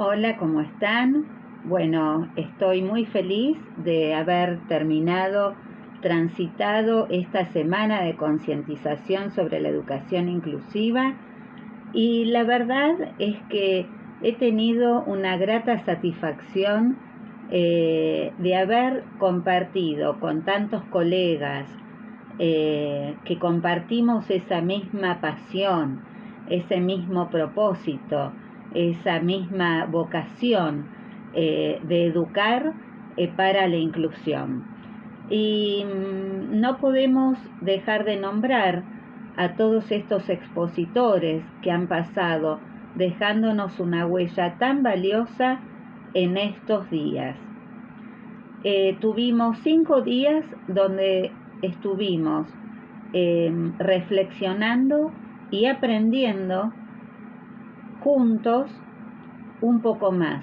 Hola, ¿cómo están? Bueno, estoy muy feliz de haber transitado esta semana de concientización sobre la educación inclusiva y la verdad es que he tenido una grata satisfacción de haber compartido con tantos colegas que compartimos esa misma pasión, ese mismo propósito, esa misma vocación de educar para la inclusión. Y no podemos dejar de nombrar a todos estos expositores que han pasado dejándonos una huella tan valiosa en estos días. Tuvimos 5 días donde estuvimos reflexionando y aprendiendo juntos un poco más.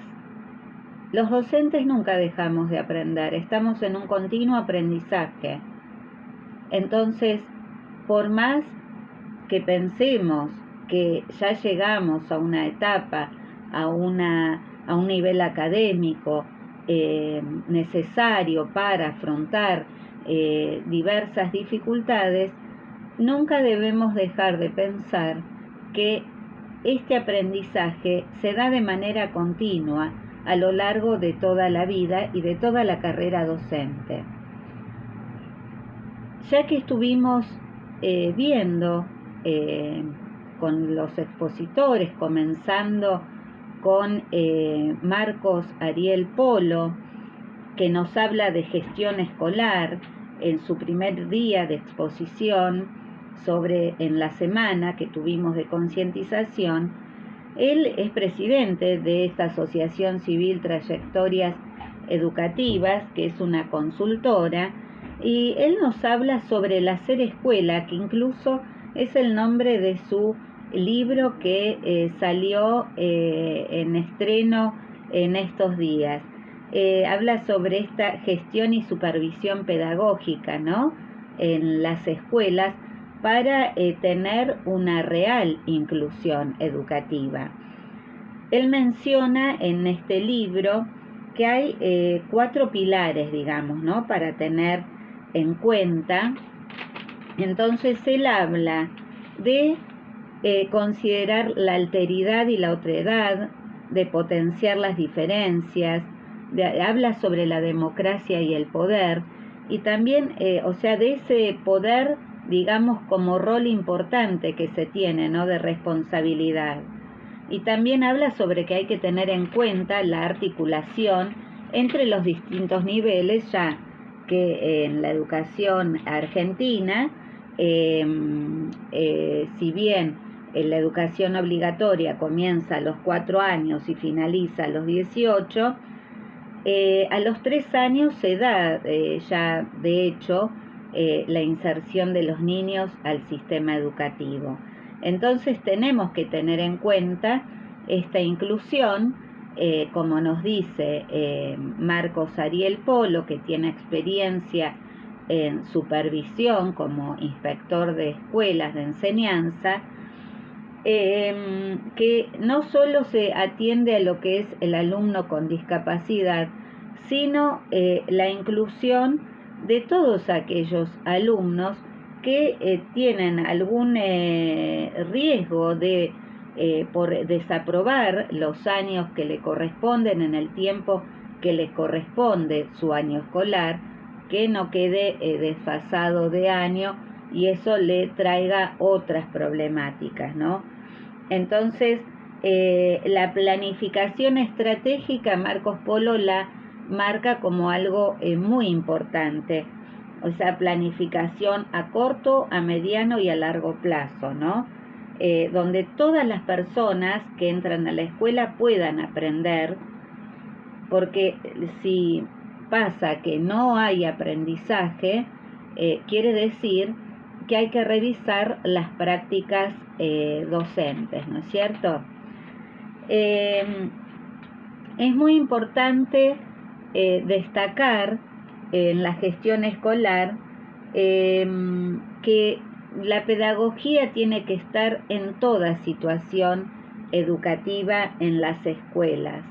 Los docentes nunca dejamos de aprender, estamos en un continuo aprendizaje. Entonces, por más que pensemos que ya llegamos a una etapa, a un nivel académico necesario para afrontar diversas dificultades, nunca debemos dejar de pensar que este aprendizaje se da de manera continua a lo largo de toda la vida y de toda la carrera docente. Ya que estuvimos viendo con los expositores, comenzando con Marcos Ariel Polo, que nos habla de gestión escolar en su primer día de exposición en la semana que tuvimos de concientización. Él es presidente de esta Asociación Civil Trayectorias Educativas, que es una consultora, y él nos habla sobre el hacer escuela, que incluso es el nombre de su libro que salió en estreno en estos días. Habla sobre esta gestión y supervisión pedagógica, ¿no?, en las escuelas para tener una real inclusión educativa. Él menciona en este libro que hay 4 pilares, digamos, ¿no?, para tener en cuenta. Entonces él habla de considerar la alteridad y la otredad, de potenciar las diferencias, habla sobre la democracia y el poder, y también, de ese poder, digamos, como rol importante que se tiene, ¿no?, de responsabilidad. Y también habla sobre que hay que tener en cuenta la articulación entre los distintos niveles, ya que en la educación argentina, si bien la educación obligatoria comienza a los 4 años y finaliza a los 18, a los 3 años se da ya, de hecho, la inserción de los niños al sistema educativo. Entonces tenemos que tener en cuenta esta inclusión, como nos dice Marcos Ariel Polo, que tiene experiencia en supervisión como inspector de escuelas de enseñanza, que no solo se atiende a lo que es el alumno con discapacidad, sino la inclusión de todos aquellos alumnos que tienen algún riesgo de por desaprobar los años que le corresponden en el tiempo que les corresponde su año escolar, que no quede desfasado de año y eso le traiga otras problemáticas, ¿no? Entonces, la planificación estratégica, Marcos Polo la marca como algo muy importante, o sea, planificación a corto, a mediano y a largo plazo, ¿no? Donde todas las personas que entran a la escuela puedan aprender, porque si pasa que no hay aprendizaje, quiere decir que hay que revisar las prácticas docentes, ¿no es cierto? Es muy importante destacar en la gestión escolar que la pedagogía tiene que estar en toda situación educativa en las escuelas.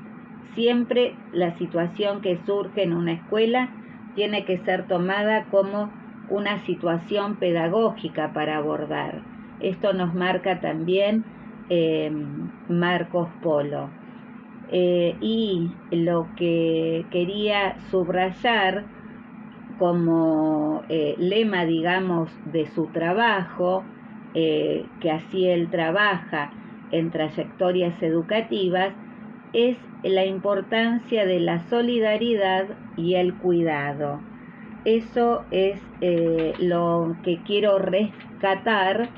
Siempre la situación que surge en una escuela tiene que ser tomada como una situación pedagógica para abordar. Esto nos marca también Marcos Polo. Y lo que quería subrayar como lema, digamos, de su trabajo, que así él trabaja en trayectorias educativas, es la importancia de la solidaridad y el cuidado. Eso es lo que quiero rescatar,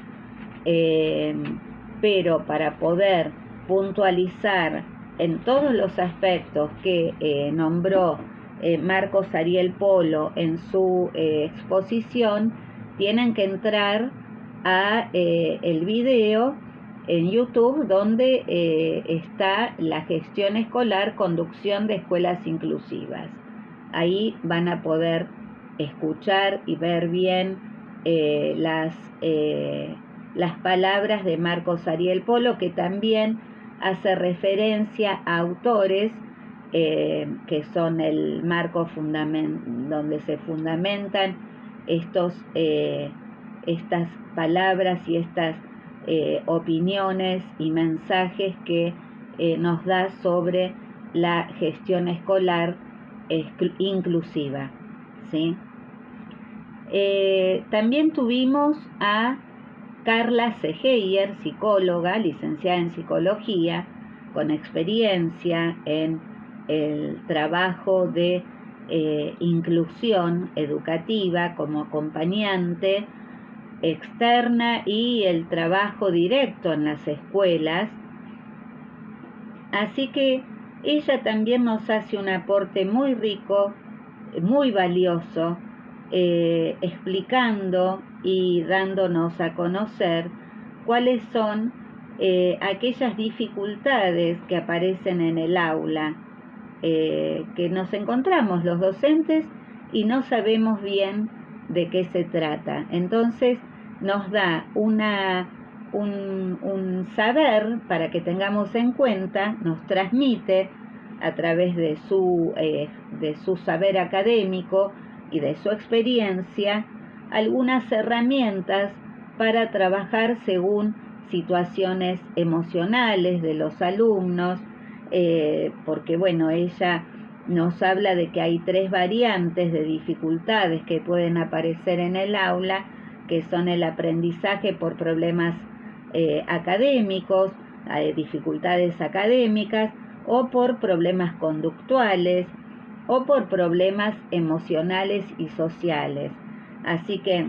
pero para poder puntualizar en todos los aspectos que nombró Marcos Ariel Polo en su exposición, tienen que entrar a el video en YouTube donde está la gestión escolar, conducción de escuelas inclusivas. Ahí van a poder escuchar y ver bien las palabras de Marcos Ariel Polo, que también hace referencia a autores que son el marco donde se fundamentan estas palabras y estas opiniones y mensajes que nos da sobre la gestión escolar inclusiva, ¿sí? También tuvimos a Carla Segeyer, psicóloga, licenciada en psicología, con experiencia en el trabajo de inclusión educativa como acompañante externa y el trabajo directo en las escuelas. Así que ella también nos hace un aporte muy rico, muy valioso, explicando y dándonos a conocer cuáles son aquellas dificultades que aparecen en el aula, que nos encontramos los docentes y no sabemos bien de qué se trata. Entonces nos da un saber para que tengamos en cuenta, nos transmite a través de su saber académico y de su experiencia algunas herramientas para trabajar según situaciones emocionales de los alumnos, porque bueno, ella nos habla de que hay 3 variantes de dificultades que pueden aparecer en el aula, que son el aprendizaje por problemas académicos, dificultades académicas, o por problemas conductuales, o por problemas emocionales y sociales. Así que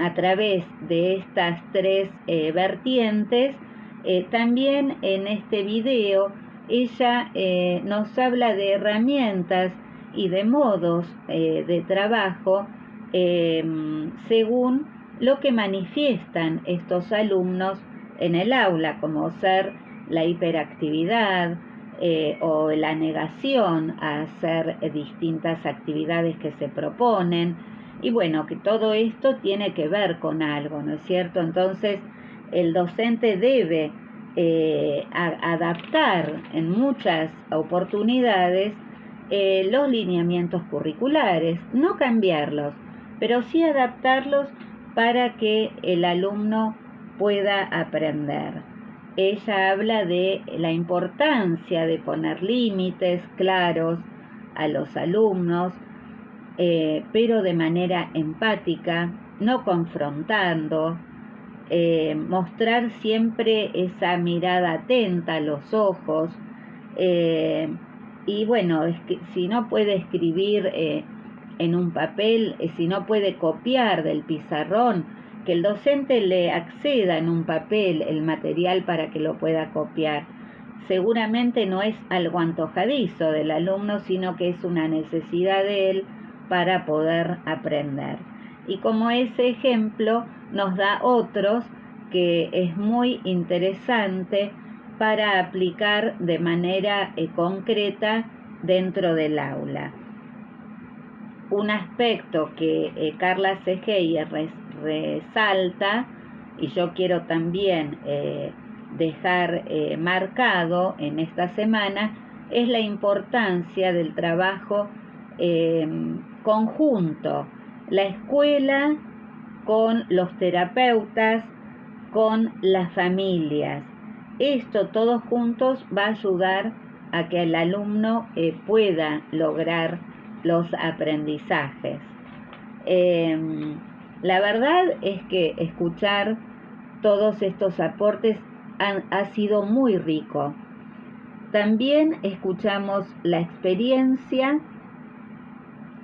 a través de estas 3 vertientes, también en este video ella nos habla de herramientas y de modos de trabajo según lo que manifiestan estos alumnos en el aula, como ser la hiperactividad o la negación a hacer distintas actividades que se proponen. Y bueno, que todo esto tiene que ver con algo, ¿no es cierto? Entonces, el docente debe adaptar en muchas oportunidades los lineamientos curriculares, no cambiarlos, pero sí adaptarlos para que el alumno pueda aprender. Ella habla de la importancia de poner límites claros a los alumnos, pero de manera empática, no confrontando, mostrar siempre esa mirada atenta a los ojos, y bueno, es que si no puede escribir en un papel, si no puede copiar del pizarrón, que el docente le acceda en un papel el material para que lo pueda copiar. Seguramente no es algo antojadizo del alumno, sino que es una necesidad de él para poder aprender. Y como ese ejemplo nos da otros que es muy interesante para aplicar de manera concreta dentro del aula. Un aspecto que Carla Segeyer resalta, y yo quiero también dejar marcado en esta semana es la importancia del trabajo conjunto, la escuela con los terapeutas, con las familias. Esto todos juntos va a ayudar a que el alumno pueda lograr los aprendizajes. La verdad es que escuchar todos estos aportes ha sido muy rico. También escuchamos la experiencia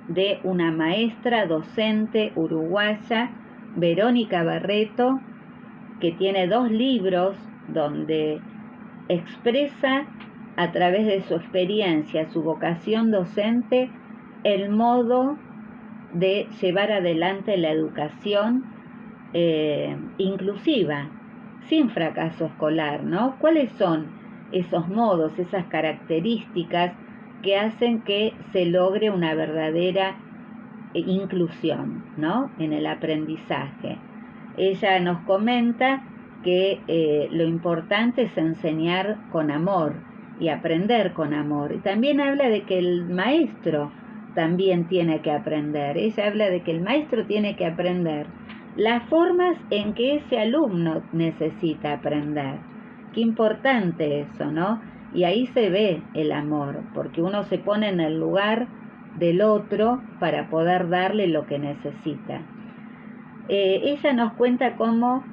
de una maestra docente uruguaya, Verónica Barreto, que tiene 2 libros donde expresa a través de su experiencia, su vocación docente, el modo de llevar adelante la educación inclusiva, sin fracaso escolar, ¿no? ¿Cuáles son esos modos, esas características que hacen que se logre una verdadera inclusión, ¿no?, en el aprendizaje? Ella nos comenta que lo importante es enseñar con amor y aprender con amor. Y también habla de que el maestro también tiene que aprender. Ella habla de que el maestro tiene que aprender las formas en que ese alumno necesita aprender. Qué importante eso, ¿no? Y ahí se ve el amor, porque uno se pone en el lugar del otro para poder darle lo que necesita. Ella nos cuenta cómo,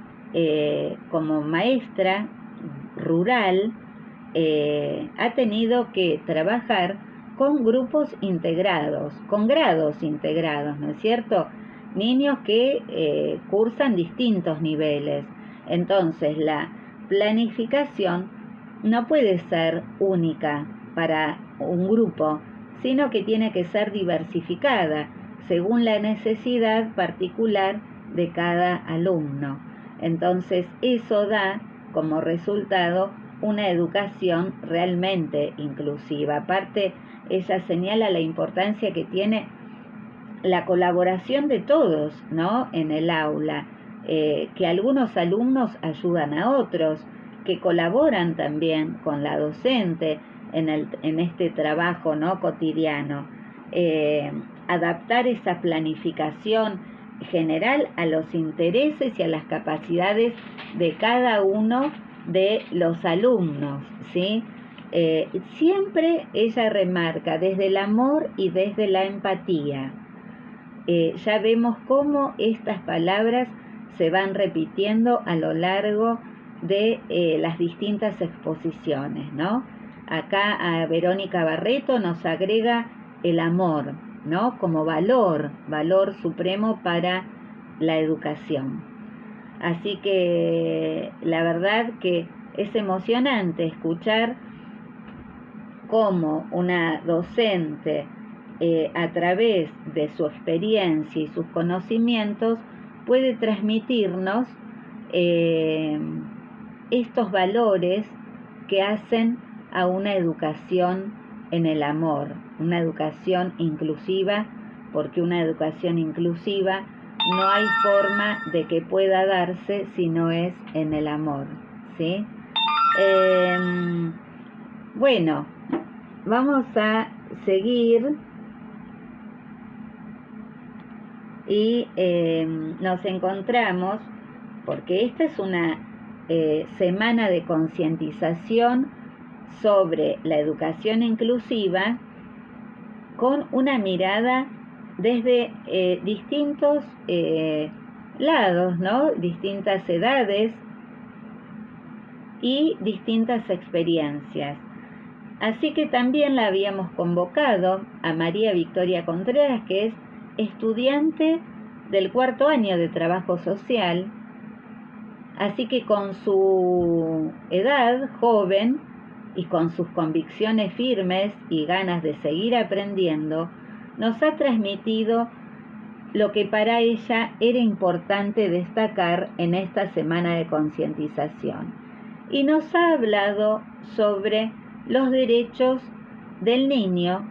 como maestra rural, ha tenido que trabajar con grupos integrados, con grados integrados, ¿no es cierto? Niños que cursan distintos niveles. Entonces, la planificación no puede ser única para un grupo, sino que tiene que ser diversificada según la necesidad particular de cada alumno. Entonces, eso da como resultado una educación realmente inclusiva. Aparte, ella señala la importancia que tiene la colaboración de todos, ¿no?, en el aula, que algunos alumnos ayudan a otros, que colaboran también con la docente en este trabajo, ¿no?, cotidiano. Adaptar esa planificación general a los intereses y a las capacidades de cada uno de los alumnos, ¿sí? Siempre ella remarca desde el amor y desde la empatía. Ya vemos cómo estas palabras se van repitiendo a lo largo de las distintas exposiciones, ¿no? Acá a Verónica Barreto nos agrega el amor, ¿no?, como valor supremo para la educación. Así que la verdad que es emocionante escuchar cómo una docente, a través de su experiencia y sus conocimientos, puede transmitirnos estos valores que hacen a una educación en el amor, una educación inclusiva, porque una educación inclusiva no hay forma de que pueda darse si no es en el amor, ¿sí? Bueno, vamos a seguir y nos encontramos, porque esta es una semana de concientización sobre la educación inclusiva con una mirada desde distintos lados, ¿no?, distintas edades y distintas experiencias. Así que también la habíamos convocado a María Victoria Contreras, que es estudiante del 4º año de trabajo social. Así que con su edad joven y con sus convicciones firmes y ganas de seguir aprendiendo, nos ha transmitido lo que para ella era importante destacar en esta semana de concientización. Y nos ha hablado sobre los derechos del niño,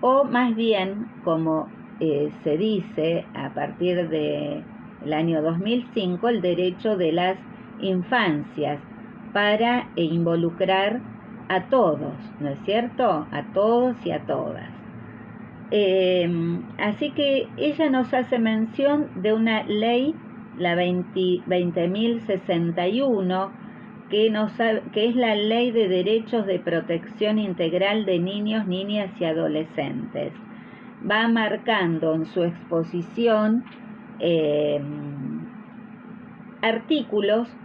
o más bien, como se dice a partir del año 2005, el derecho de las infancias, para involucrar a todos, ¿no es cierto? A todos y a todas. Así que ella nos hace mención de una ley, la 20.061, que es la Ley de Derechos de Protección Integral de Niños, Niñas y Adolescentes. Va marcando en su exposición artículos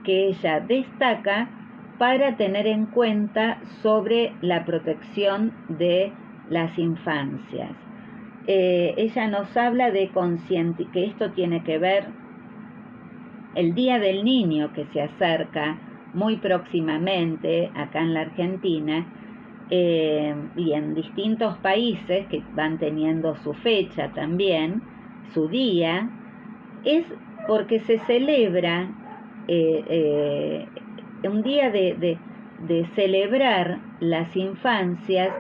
que ella destaca para tener en cuenta sobre la protección de las infancias. Ella nos habla de que esto tiene que ver el Día del Niño, que se acerca muy próximamente acá en la Argentina, y en distintos países que van teniendo su fecha también, su día, es porque se celebra un día de celebrar las infancias,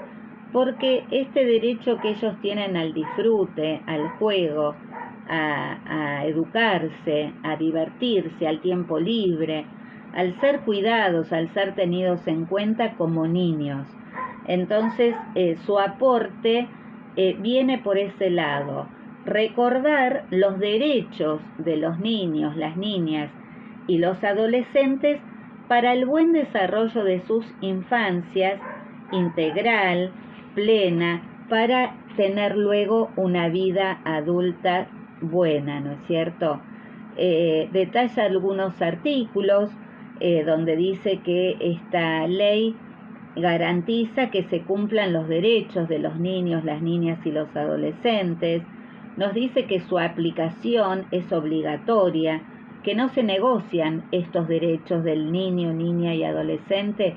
porque este derecho que ellos tienen al disfrute, al juego, a educarse, a divertirse, al tiempo libre, al ser cuidados, al ser tenidos en cuenta como niños. Entonces, su aporte viene por ese lado. Recordar los derechos de los niños, las niñas y los adolescentes para el buen desarrollo de sus infancias, integral, plena, para tener luego una vida adulta buena, ¿no es cierto? Detalla algunos artículos donde dice que esta ley garantiza que se cumplan los derechos de los niños, las niñas y los adolescentes. Nos dice que su aplicación es obligatoria, que no se negocian estos derechos del niño, niña y adolescente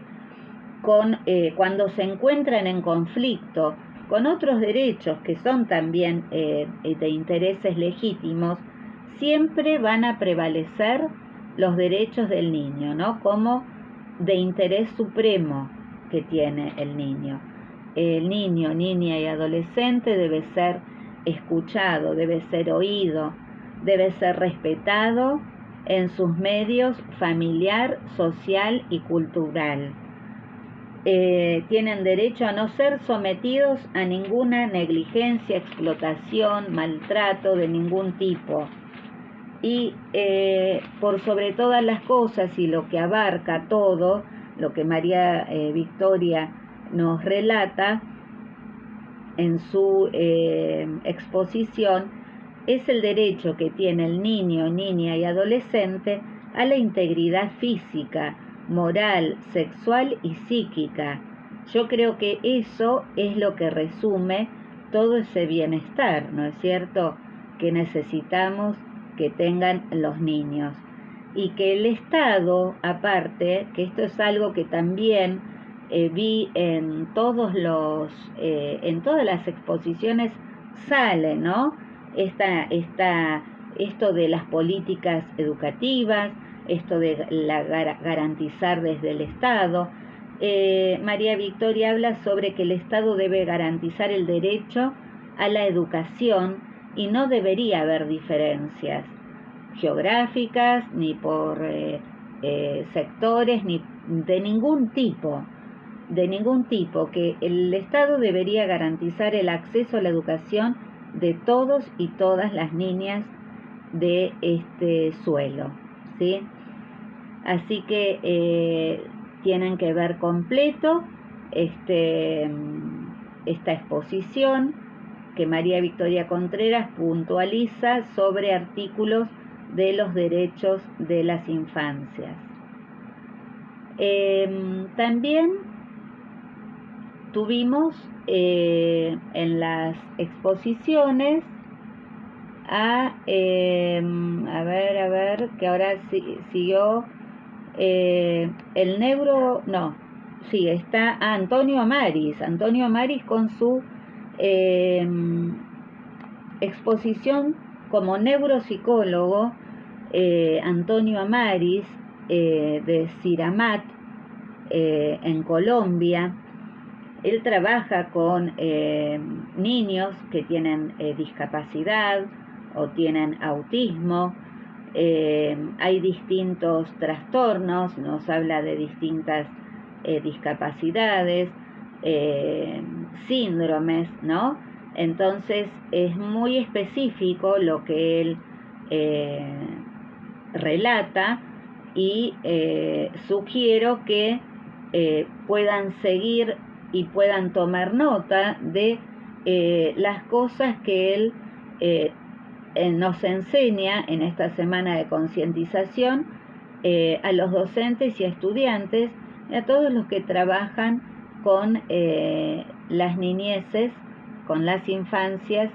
cuando se encuentran en conflicto con otros derechos que son también de intereses legítimos. Siempre van a prevalecer los derechos del niño, ¿no? Como de interés supremo que tiene el niño. El niño, niña y adolescente debe ser escuchado, debe ser oído, debe ser respetado en sus medios familiar, social y cultural. Tienen derecho a no ser sometidos a ninguna negligencia, explotación, maltrato de ningún tipo. Y por sobre todas las cosas y lo que abarca todo, lo que María Victoria nos relata en su exposición, es el derecho que tiene el niño, niña y adolescente a la integridad física, moral, sexual y psíquica. Yo creo que eso es lo que resume todo ese bienestar, ¿no es cierto?, que necesitamos que tengan los niños. Y que el Estado, aparte, que esto es algo que también vi en todas las exposiciones sale, ¿no? Esto de las políticas educativas, esto de garantizar desde el Estado. María Victoria habla sobre que el Estado debe garantizar el derecho a la educación y no debería haber diferencias geográficas, ni por sectores, ni de ningún tipo, que el Estado debería garantizar el acceso a la educación de todos y todas las niñas de este suelo, ¿sí? Así que tienen que ver completo esta exposición que María Victoria Contreras puntualiza sobre artículos de los derechos de las infancias. También tuvimos en las exposiciones a ver, que ahora siguió está Antonio Amaris con su exposición como neuropsicólogo. Antonio Amaris de Siramat en Colombia. Él trabaja con niños que tienen discapacidad o tienen autismo, Hay distintos trastornos, nos habla de distintas discapacidades, síndromes, ¿no? Entonces es muy específico lo que él relata y sugiero que puedan seguir y puedan tomar nota de las cosas que él nos enseña en esta semana de concientización a los docentes y estudiantes, y a todos los que trabajan con las niñeces, con las infancias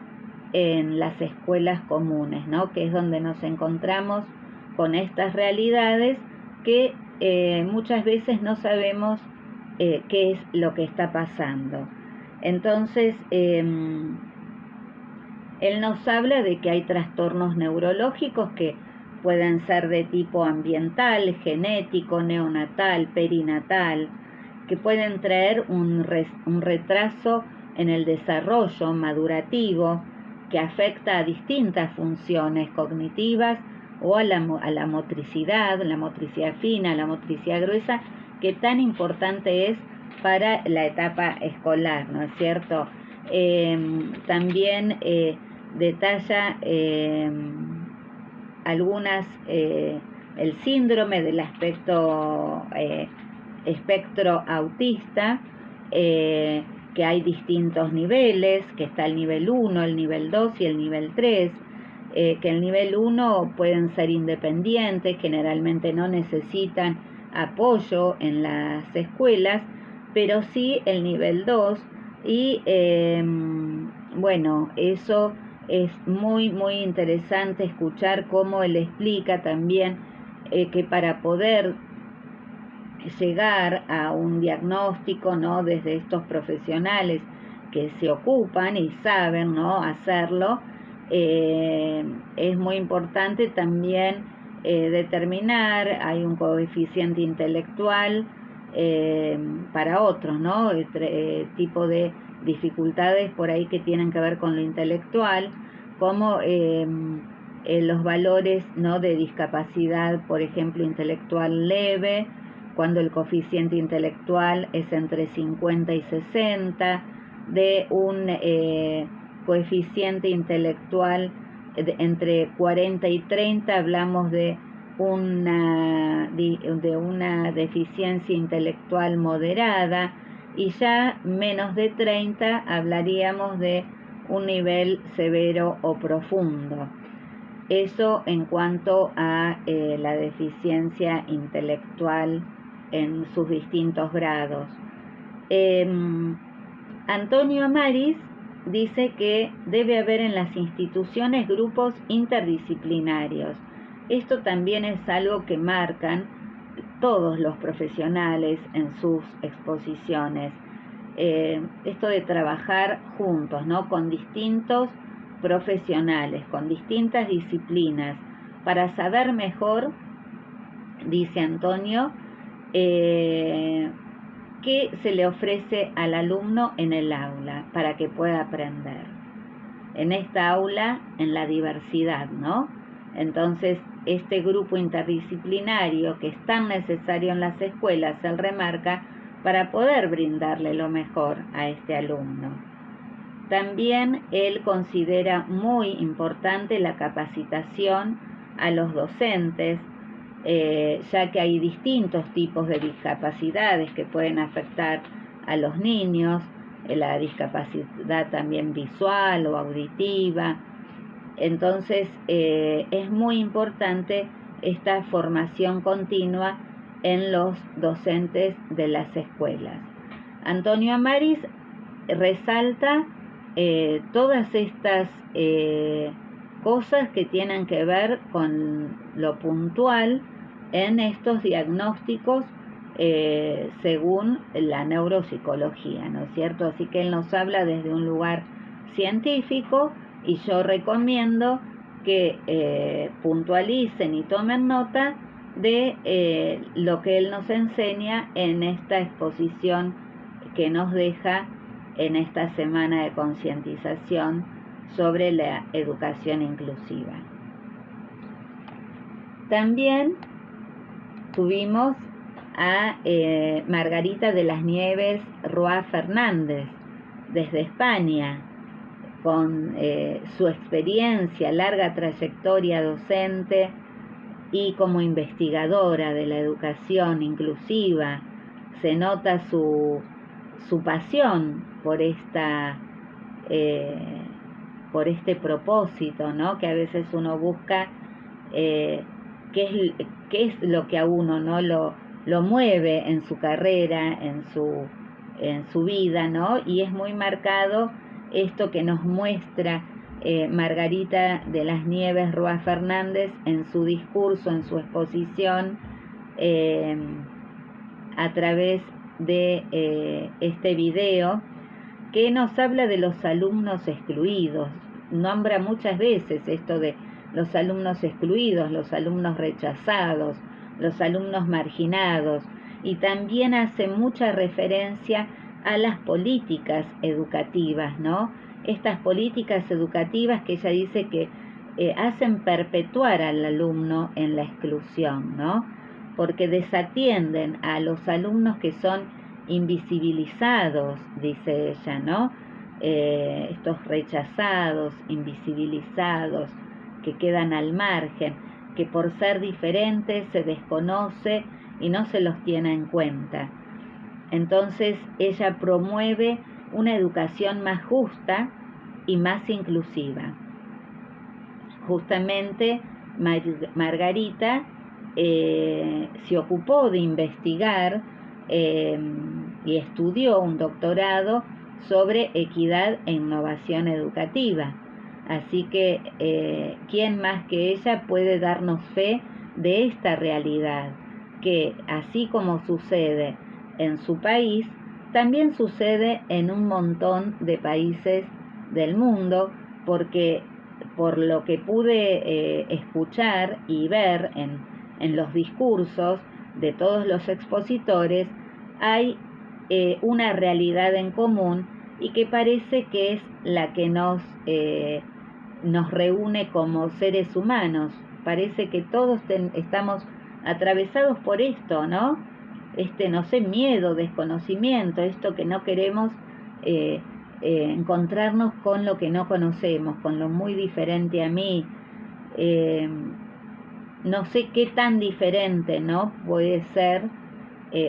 en las escuelas comunes, ¿no? Que es donde nos encontramos con estas realidades que muchas veces no sabemos qué es lo que está pasando. Entonces, él nos habla de que hay trastornos neurológicos que pueden ser de tipo ambiental, genético, neonatal, perinatal, que pueden traer un retraso en el desarrollo madurativo que afecta a distintas funciones cognitivas o a la motricidad, la motricidad fina, la motricidad gruesa, que tan importante es para la etapa escolar, ¿no es cierto? También detalla algunas, el síndrome del espectro autista, que hay distintos niveles, que está el nivel 1, el nivel 2 y el nivel 3, que el nivel 1 pueden ser independientes, generalmente no necesitan apoyo en las escuelas, pero sí el nivel 2 y bueno, eso es muy interesante escuchar cómo él explica también que para poder llegar a un diagnóstico, ¿no? Desde estos profesionales que se ocupan y saben, ¿no? hacerlo, es muy importante también determinar, hay un coeficiente intelectual para otros, ¿no? Tipo de dificultades por ahí que tienen que ver con lo intelectual, como los valores, ¿no? de discapacidad, por ejemplo, intelectual leve, cuando el coeficiente intelectual es entre 50 y 60, de un coeficiente intelectual entre 40 y 30, hablamos de una deficiencia intelectual moderada, y ya menos de 30 hablaríamos de un nivel severo o profundo. Eso en cuanto a la deficiencia intelectual en sus distintos grados. Antonio Amaris dice que debe haber en las instituciones grupos interdisciplinarios. Esto también es algo que marcan todos los profesionales en sus exposiciones. Esto de trabajar juntos, ¿no? Con distintos profesionales, con distintas disciplinas, para saber mejor, dice Antonio, qué se le ofrece al alumno en el aula para que pueda aprender. En esta aula, en la diversidad, ¿no? Entonces, este grupo interdisciplinario que es tan necesario en las escuelas, él remarca, para poder brindarle lo mejor a este alumno. También él considera muy importante la capacitación a los docentes, ya que hay distintos tipos de discapacidades que pueden afectar a los niños, la discapacidad también visual o auditiva. Entonces es muy importante esta formación continua en los docentes de las escuelas. Antonio Amaris resalta todas estas cosas que tienen que ver con lo puntual en estos diagnósticos según la neuropsicología, ¿no es cierto? Así que él nos habla desde un lugar científico, y yo recomiendo que puntualicen y tomen nota de lo que él nos enseña en esta exposición que nos deja en esta semana de concientización sobre la educación inclusiva. También tuvimos a Margarita de las Nieves Roa Fernández, desde España, con su experiencia, larga trayectoria docente y como investigadora de la educación inclusiva. Se nota su pasión por por este propósito, ¿no? Que a veces uno busca qué es lo que a uno, ¿no? lo mueve en su carrera, en su vida, ¿no? Y es muy marcado esto que nos muestra Margarita de las Nieves Roa Fernández en su discurso, en su exposición, a través de este video, que nos habla de los alumnos excluidos. Nombra muchas veces esto de los alumnos excluidos, los alumnos rechazados, los alumnos marginados, y también hace mucha referencia a las políticas educativas, ¿no? Estas políticas educativas que ella dice que hacen perpetuar al alumno en la exclusión, ¿no? Porque desatienden a los alumnos que son invisibilizados, dice ella, ¿no? Estos rechazados, invisibilizados, que quedan al margen, que por ser diferentes se desconoce y no se los tiene en cuenta. Entonces ella promueve una educación más justa y más inclusiva. Justamente Margarita se ocupó de investigar y estudió un doctorado sobre equidad e innovación educativa. Así que, ¿quién más que ella puede darnos fe de esta realidad? Que así como sucede en su país, también sucede en un montón de países del mundo, porque por lo que pude escuchar y ver en los discursos de todos los expositores, hay una realidad en común y que parece que es la que nos reúne como seres humanos. Parece que todos estamos atravesados por esto, ¿no? No sé, miedo, desconocimiento, esto que no queremos encontrarnos con lo que no conocemos, con lo muy diferente a mí. No sé qué tan diferente, ¿no? Puede ser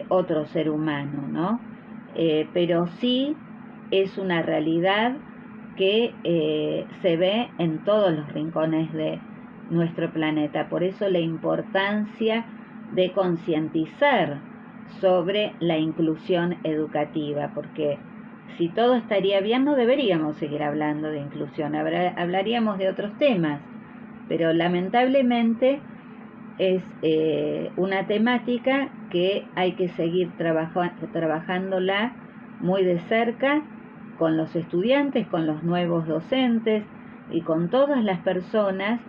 otro ser humano, ¿no? Pero sí es una realidad que se ve en todos los rincones de nuestro planeta. Por eso la importancia de concientizar sobre la inclusión educativa, porque si todo estaría bien no deberíamos seguir hablando de inclusión, hablaríamos de otros temas, pero lamentablemente es una temática que hay que seguir trabajándola muy de cerca con los estudiantes, con los nuevos docentes y con todas las personas,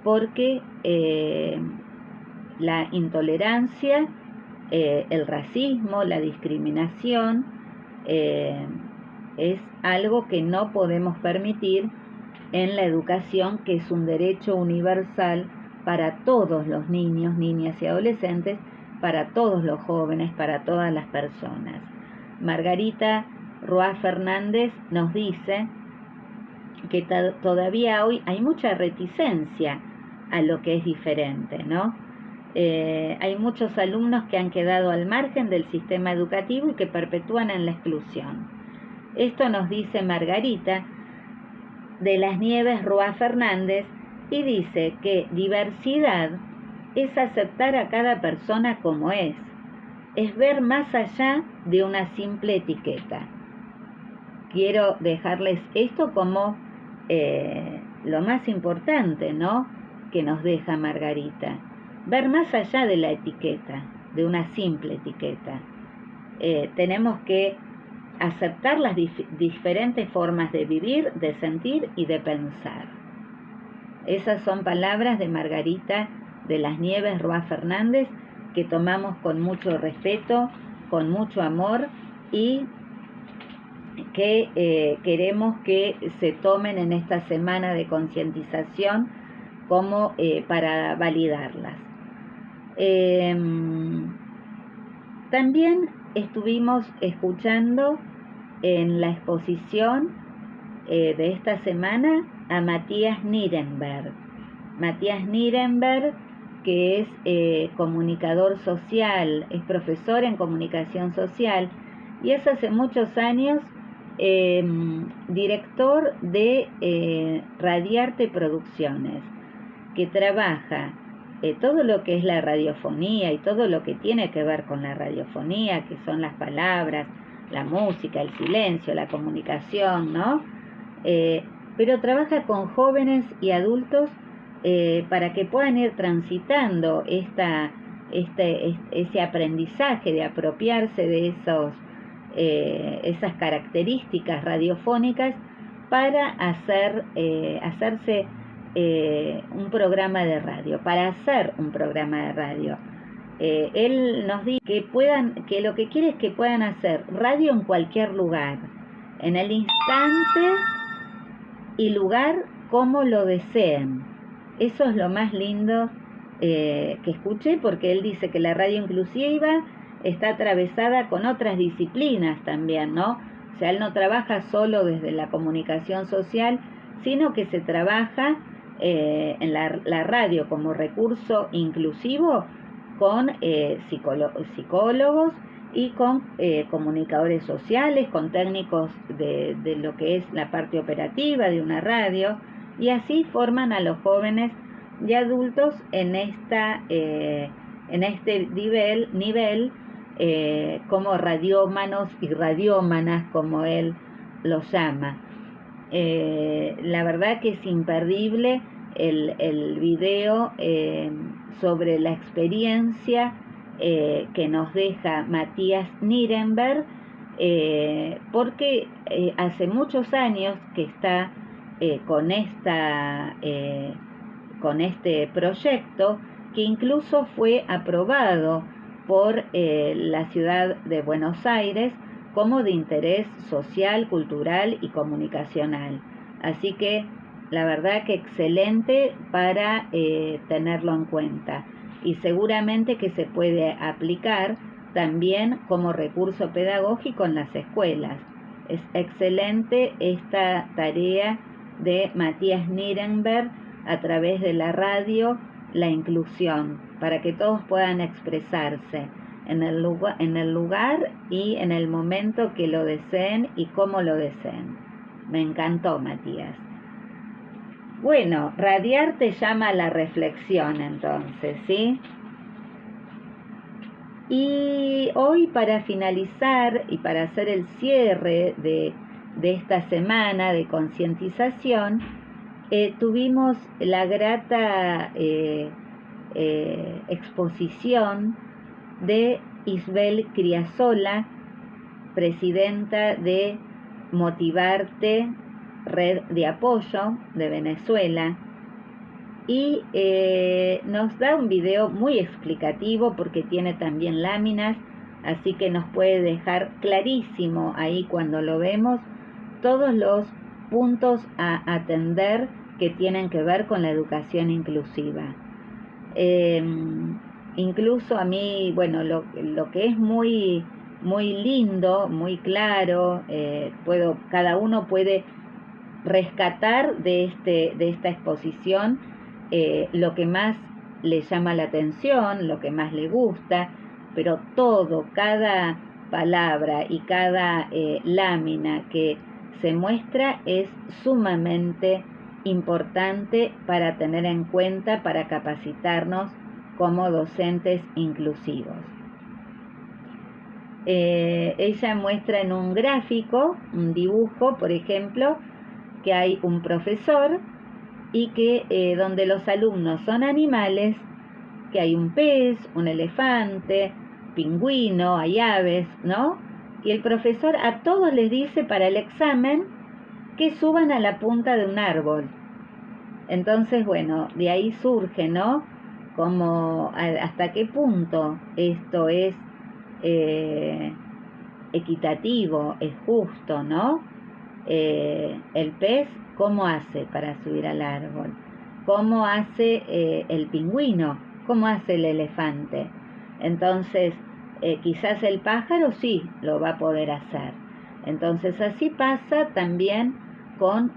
porque la intolerancia, el racismo, la discriminación es algo que no podemos permitir en la educación, que es un derecho universal para todos los niños, niñas y adolescentes, para todos los jóvenes, para todas las personas. Margarita Roa Fernández nos dice que todavía hoy hay mucha reticencia a lo que es diferente, ¿no? Hay muchos alumnos que han quedado al margen del sistema educativo y que perpetúan en la exclusión. Esto nos dice Margarita de las Nieves Roa Fernández, y dice que diversidad es aceptar a cada persona como es ver más allá de una simple etiqueta. Quiero dejarles esto como lo más importante, ¿no?, que nos deja Margarita. Ver más allá de la etiqueta, de una simple etiqueta. Tenemos que aceptar las diferentes formas de vivir, de sentir y de pensar. Esas son palabras de Margarita de las Nieves Roa Fernández, que tomamos con mucho respeto, con mucho amor, y que queremos que se tomen en esta semana de concientización como para validarlas. También estuvimos escuchando en la exposición de esta semana a Matías Nirenberg. Matías Nirenberg, que es comunicador social, es profesor en comunicación social y es hace muchos años director de Radiarte Producciones, que trabaja todo lo que es la radiofonía y todo lo que tiene que ver con la radiofonía, que son las palabras, la música, el silencio, la comunicación, ¿no? Pero trabaja con jóvenes y adultos para que puedan ir transitando ese aprendizaje de apropiarse de esas características radiofónicas para hacerse un programa de radio, para hacer un programa de radio. Él nos dice que lo que quiere es que puedan hacer radio en cualquier lugar, en el instante y lugar como lo deseen. Eso es lo más lindo que escuché, porque él dice que la radio inclusiva está atravesada con otras disciplinas también, ¿no? O sea, él no trabaja solo desde la comunicación social, sino que se trabaja en la radio como recurso inclusivo con psicólogos y con comunicadores sociales, con técnicos de lo que es la parte operativa de una radio, y así forman a los jóvenes y adultos en este nivel como radiómanos y radiómanas, como él los llama. La verdad que es imperdible el video sobre la experiencia que nos deja Matías Nirenberg, porque hace muchos años que está con este proyecto, que incluso fue aprobado por la ciudad de Buenos Aires como de interés social, cultural y comunicacional. Así que la verdad que excelente para tenerlo en cuenta, y seguramente que se puede aplicar también como recurso pedagógico en las escuelas. Es excelente esta tarea de Matías Nirenberg a través de la radio, la inclusión, para que todos puedan expresarse en el lugar y en el momento que lo deseen y cómo lo deseen. Me encantó, Matías. Bueno, radiar te llama a la reflexión entonces, ¿sí? Y hoy, para finalizar y para hacer el cierre de esta semana de concientización, tuvimos la grata exposición de Isbel Criasola, presidenta de Motivarte, red de apoyo de Venezuela, y nos da un video muy explicativo porque tiene también láminas, así que nos puede dejar clarísimo ahí cuando lo vemos todos los puntos a atender que tienen que ver con la educación inclusiva. Incluso a mí, bueno, lo que es muy, muy lindo, muy claro, cada uno puede rescatar de esta exposición lo que más le llama la atención, lo que más le gusta, pero cada palabra y cada lámina que se muestra es sumamente importante para tener en cuenta, para capacitarnos como docentes inclusivos. Ella muestra en un gráfico, un dibujo, por ejemplo, que hay un profesor y que donde los alumnos son animales, que hay un pez, un elefante, pingüino, hay aves, ¿no? Y el profesor a todos les dice para el examen que suban a la punta de un árbol. Entonces, bueno, de ahí surge, ¿no? Como hasta qué punto esto es equitativo, es justo, ¿no? El pez, ¿cómo hace para subir al árbol? ¿Cómo hace el pingüino ¿Cómo hace el elefante? Entonces, quizás el pájaro sí lo va a poder hacer. Entonces, así pasa también con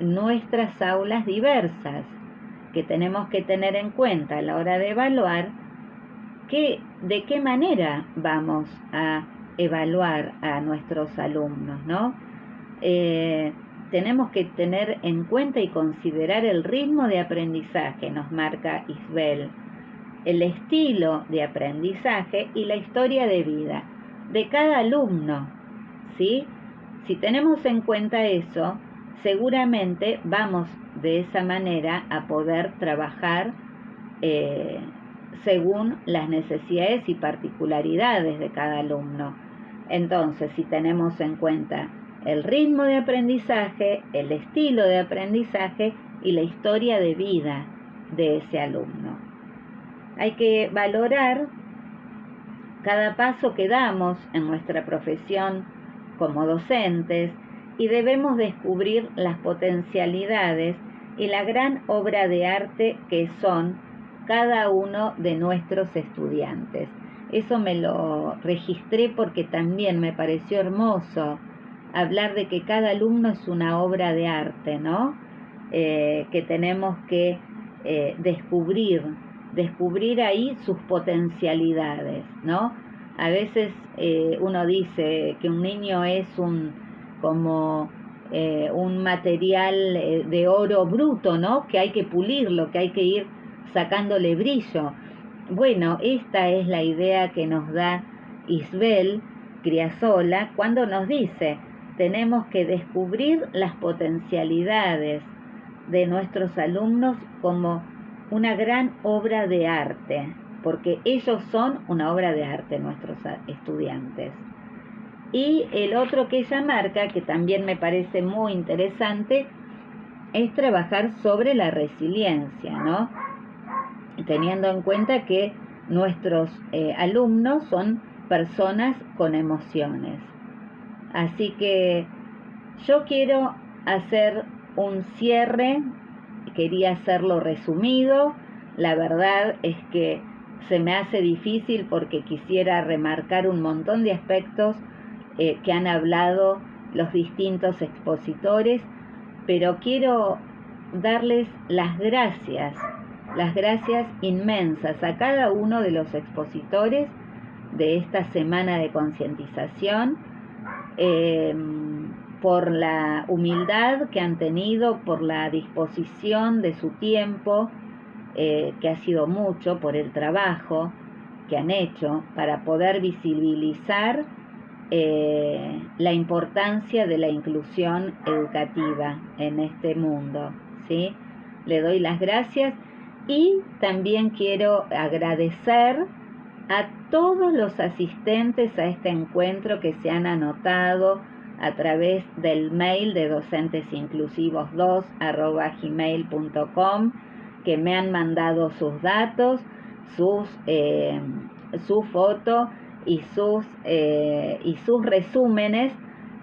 nuestras aulas diversas, que tenemos que tener en cuenta a la hora de evaluar de qué manera vamos a evaluar a nuestros alumnos, ¿no? Tenemos que tener en cuenta y considerar el ritmo de aprendizaje, nos marca Isbel, el estilo de aprendizaje y la historia de vida de cada alumno, ¿sí? Si tenemos en cuenta eso, seguramente vamos de esa manera a poder trabajar según las necesidades y particularidades de cada alumno. Entonces, si tenemos en cuenta el ritmo de aprendizaje, el estilo de aprendizaje y la historia de vida de ese alumno. Hay que valorar cada paso que damos en nuestra profesión como docentes y debemos descubrir las potencialidades y la gran obra de arte que son cada uno de nuestros estudiantes. Eso me lo registré porque también me pareció hermoso hablar de que cada alumno es una obra de arte, ¿no? Que tenemos que descubrir ahí sus potencialidades, ¿no? A veces uno dice que un niño es como un material de oro bruto, ¿no? Que hay que pulirlo, que hay que ir sacándole brillo. Bueno, esta es la idea que nos da Isbel Criasola cuando nos dice, tenemos que descubrir las potencialidades de nuestros alumnos como una gran obra de arte, porque ellos son una obra de arte, nuestros estudiantes. Y el otro que ella marca, que también me parece muy interesante, es trabajar sobre la resiliencia, ¿no? Teniendo en cuenta que nuestros alumnos son personas con emociones. Así que yo quiero hacer un cierre, quería hacerlo resumido, la verdad es que se me hace difícil porque quisiera remarcar un montón de aspectos que han hablado los distintos expositores, pero quiero darles las gracias inmensas a cada uno de los expositores de esta semana de concientización, por la humildad que han tenido, por la disposición de su tiempo, que ha sido mucho, por el trabajo que han hecho para poder visibilizar la importancia de la inclusión educativa en este mundo, ¿sí? Le doy las gracias y también quiero agradecer a todos los asistentes a este encuentro que se han anotado a través del mail de docentesinclusivos2@gmail.com, que me han mandado sus datos, su foto y sus resúmenes.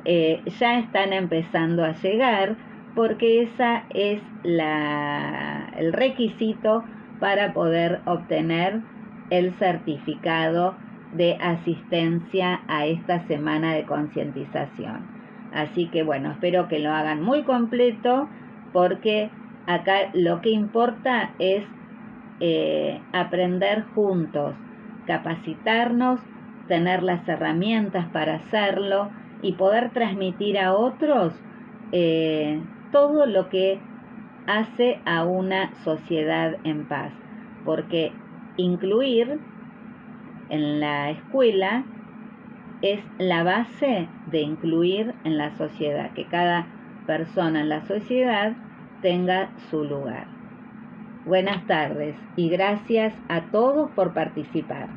Ya están empezando a llegar porque esa es el requisito para poder obtener el certificado de asistencia a esta semana de concientización. Así que bueno, espero que lo hagan muy completo porque acá lo que importa es aprender juntos, capacitarnos, tener las herramientas para hacerlo y poder transmitir a otros todo lo que hace a una sociedad en paz, porque incluir en la escuela es la base de incluir en la sociedad, que cada persona en la sociedad tenga su lugar. Buenas tardes y gracias a todos por participar.